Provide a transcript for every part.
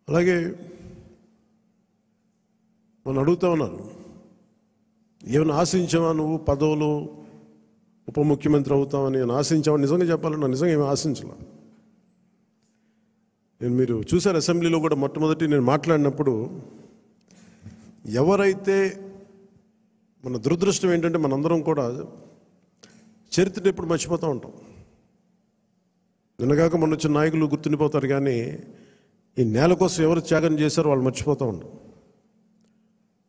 అలాగే మనం అడుగుతా ఉన్నారు, ఏమైనా ఆశించావా నువ్వు పదవులు ఉప ముఖ్యమంత్రి అవుతామని ఆశించావా? నిజంగా చెప్పాలన్నా నిజంగా ఏమి ఆశించలే. మీరు చూశారు అసెంబ్లీలో కూడా మొట్టమొదటి నేను మాట్లాడినప్పుడు, ఎవరైతే మన దురదృష్టం ఏంటంటే మనందరం కూడా చరిత్రను ఎప్పుడు మర్చిపోతూ ఉంటాం. నిన్నగాక మొన్న వచ్చిన నాయకులు గుర్తుండిపోతారు, కానీ ఈ నేల కోసం ఎవరు త్యాగం చేశారో వాళ్ళు మర్చిపోతూ ఉంటాం.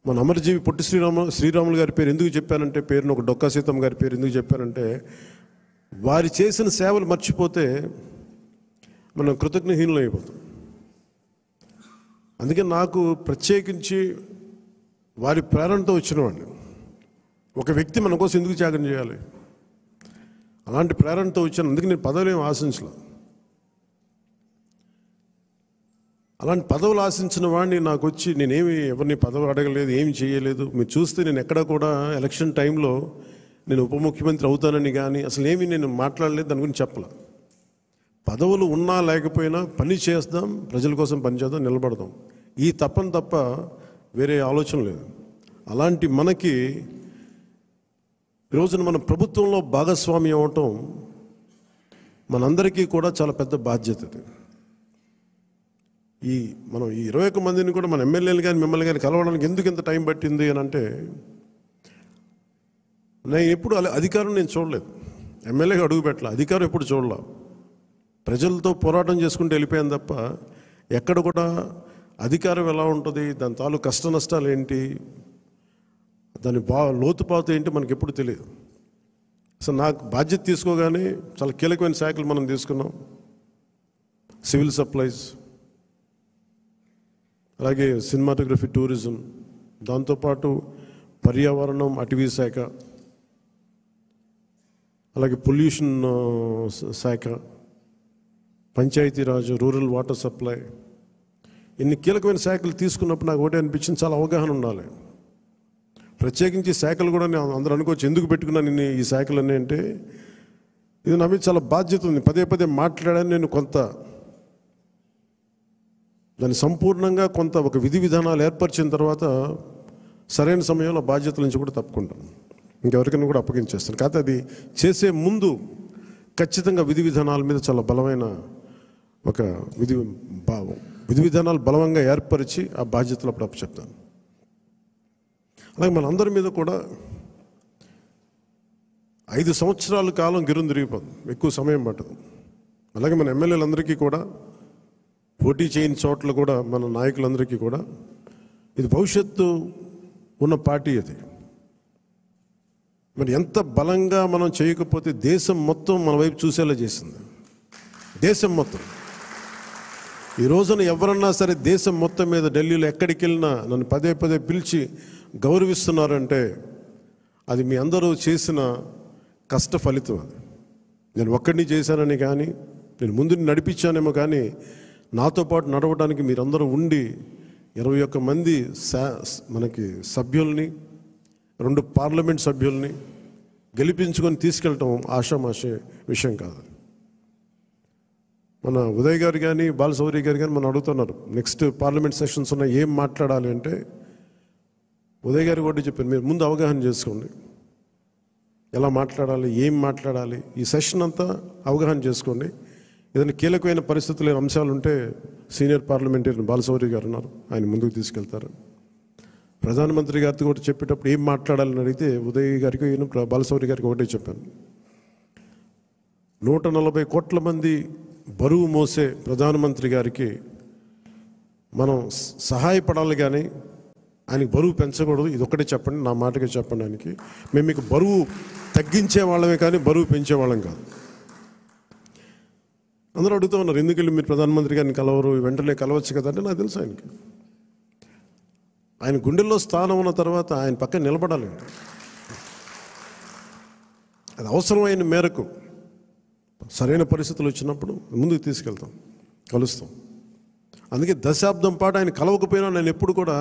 మన అమరజీవి పొట్టి శ్రీరాములు గారి పేరు ఎందుకు చెప్పానంటే, పేరును ఒక డొక్కా సీతమ్మ గారి పేరు ఎందుకు చెప్పానంటే, వారి చేసిన సేవలు మర్చిపోతే మనం కృతజ్ఞహీనులు అయిపోతాం. అందుకే నాకు ప్రత్యేకించి వారి ప్రేరణతో వచ్చినవాడిని. ఒక వ్యక్తి మన కోసం ఎందుకు త్యాగం చేయాలి, అలాంటి ప్రేరణతో వచ్చాను. అందుకే నేను పదవులు ఏమి ఆశించలేదు. అలాంటి పదవులు ఆశించిన వాడిని నాకు వచ్చి నేనేమి ఎవరిని పదవి అడగలేదు, ఏమి చేయలేదు. మీరు చూస్తే నేను ఎక్కడ కూడా ఎలక్షన్ టైంలో నేను ఉప ముఖ్యమంత్రి అవుతానని కానీ అసలు ఏమీ నేను మాట్లాడలేదు, దాని గురించి చెప్పలేదు. పదవులు ఉన్నా లేకపోయినా పని చేద్దాం, ప్రజల కోసం పనిచేద్దాం, నిలబడదాం, ఈ తప్పని తప్ప వేరే ఆలోచన లేదు. అలాంటి మనకి ఈరోజున మన ప్రభుత్వంలో భాగస్వామ్యం అవటం మనందరికీ కూడా చాలా పెద్ద బాధ్యత. మనం ఈ 21 మందిని కూడా మన ఎమ్మెల్యేలు కానీ మిమ్మల్ని కానీ కలవడానికి ఎందుకు ఇంత టైం పట్టింది అని అంటే, నేను ఎప్పుడు అధికారం నేను చూడలేదు, ఎమ్మెల్యేగా అడుగు పెట్టలే, అధికారం ఎప్పుడు చూడలే. ప్రజలతో పోరాటం చేసుకుంటూ వెళ్ళిపోయాను తప్ప ఎక్కడ కూడా అధికారం ఎలా ఉంటుంది, దాని తాలూ కష్ట నష్టాలు ఏంటి, దాని లోతుపాతు ఏంటి మనకి ఎప్పుడు తెలియదు. అసలు నాకు బాధ్యత తీసుకోగానే చాలా కీలకమైన శాఖలు మనం తీసుకున్నాం. సివిల్ సప్లైస్, అలాగే సినిమాటోగ్రఫీ, టూరిజం, దాంతోపాటు పర్యావరణం, అటవీ శాఖ, అలాగే పొల్యూషన్ శాఖ, పంచాయతీరాజ్, రూరల్ వాటర్ సప్లై, ఇన్ని కీలకమైన శాఖలు తీసుకున్నప్పుడు నాకు ఒకటే అనిపించింది, చాలా అవగాహన ఉండాలి. ప్రత్యేకించి శాఖలు కూడా నేను అందరూ అనుకోవచ్చు ఎందుకు పెట్టుకున్నాను నేను ఈ శాఖలన్నీ అంటే, ఇది నా మీద చాలా బాధ్యత ఉంది. పదే పదే మాట్లాడాను నేను, కొంత దాన్ని సంపూర్ణంగా కొంత ఒక విధి విధానాలు ఏర్పరిచిన తర్వాత సరైన సమయంలో బాధ్యతల నుంచి కూడా తప్పుకుంటాను, ఇంకెవరికైనా కూడా అప్పగించేస్తాను. కాకపోతే అది చేసే ముందు ఖచ్చితంగా విధి విధానాల మీద చాలా బలమైన ఒక విధి విధానాలు బలంగా ఏర్పరిచి ఆ బాధ్యతలు అప్పుడు అప్పచెప్తాను. అలాగే మనందరి మీద కూడా 5 సంవత్సరాల కాలం గిరుని తిరిగిపోతుంది, ఎక్కువ సమయం పట్టదు. అలాగే మన ఎమ్మెల్యేలందరికీ కూడా, పోటీ చేయని చోట్ల కూడా మన నాయకులందరికీ కూడా ఇది భవిష్యత్తు ఉన్న పార్టీ. అది మరి ఎంత బలంగా మనం చేయకపోతే దేశం మొత్తం మన వైపు చూసేలా చేసింది. దేశం మొత్తం ఈ రోజున ఎవరన్నా సరే దేశం మొత్తం మీద ఢిల్లీలో ఎక్కడికి వెళ్ళినా నన్ను పదే పదే పిలిచి గౌరవిస్తున్నారంటే అది మీ అందరూ చేసిన కష్ట ఫలితం. అది నేను ఒక్కడిని చేశానని కానీ, నేను ముందు నడిపించానేమో కానీ, నాతో పాటు నడవడానికి మీరందరూ ఉండి 21 మంది మనకి సభ్యుల్ని, 2 పార్లమెంట్ సభ్యుల్ని గెలిపించుకొని తీసుకెళ్ళటం ఆషామాషే విషయం కాదు. మన ఉదయ్ గారు కానీ బాలశౌరి గారు కానీ మనం అడుగుతున్నారు, నెక్స్ట్ పార్లమెంట్ సెషన్స్ ఉన్నాయి, ఏం మాట్లాడాలి అంటే, ఉదయ్ గారు కూడా చెప్పారు, మీరు ముందు అవగాహన చేసుకోండి, ఎలా మాట్లాడాలి, ఏం మాట్లాడాలి, ఈ సెషన్ అంతా అవగాహన చేసుకోండి. ఏదైనా కీలకమైన పరిస్థితులు అంశాలు ఉంటే సీనియర్ పార్లమెంటరీ బాలశౌరి గారు ఉన్నారు, ఆయన ముందుకు తీసుకెళ్తారు. ప్రధానమంత్రి గారితో కూడా చెప్పేటప్పుడు ఏం మాట్లాడాలని అడిగితే ఉదయ్ గారికి బాలశౌరి గారికి ఒకటే చెప్పాను, 140 కోట్ల మంది బరువు మోసే ప్రధానమంత్రి గారికి మనం సహాయపడాలి కానీ ఆయనకి బరువు పెంచకూడదు. ఇది ఒకటే చెప్పండి, నా మాటగా చెప్పండి ఆయనకి. మేము మీకు బరువు తగ్గించే వాళ్ళమే కానీ బరువు పెంచే వాళ్ళం కాదు. అందరూ అడుగుతూ ఉన్నారు, ఎందుకు వెళ్ళి మీరు ప్రధానమంత్రి గారిని కలవరు, వెంటనే కలవచ్చు కదా అంటే, నాకు తెలుసు ఆయనకి ఆయన గుండెల్లో స్థానం ఉన్న తర్వాత ఆయన పక్కన నిలబడాలి. అది అవసరమైన మేరకు సరైన పరిస్థితులు వచ్చినప్పుడు ముందుకు తీసుకెళ్తాం, కలుస్తాం. అందుకే దశాబ్దం పాటు ఆయన కలవకపోయినా నేను ఎప్పుడు కూడా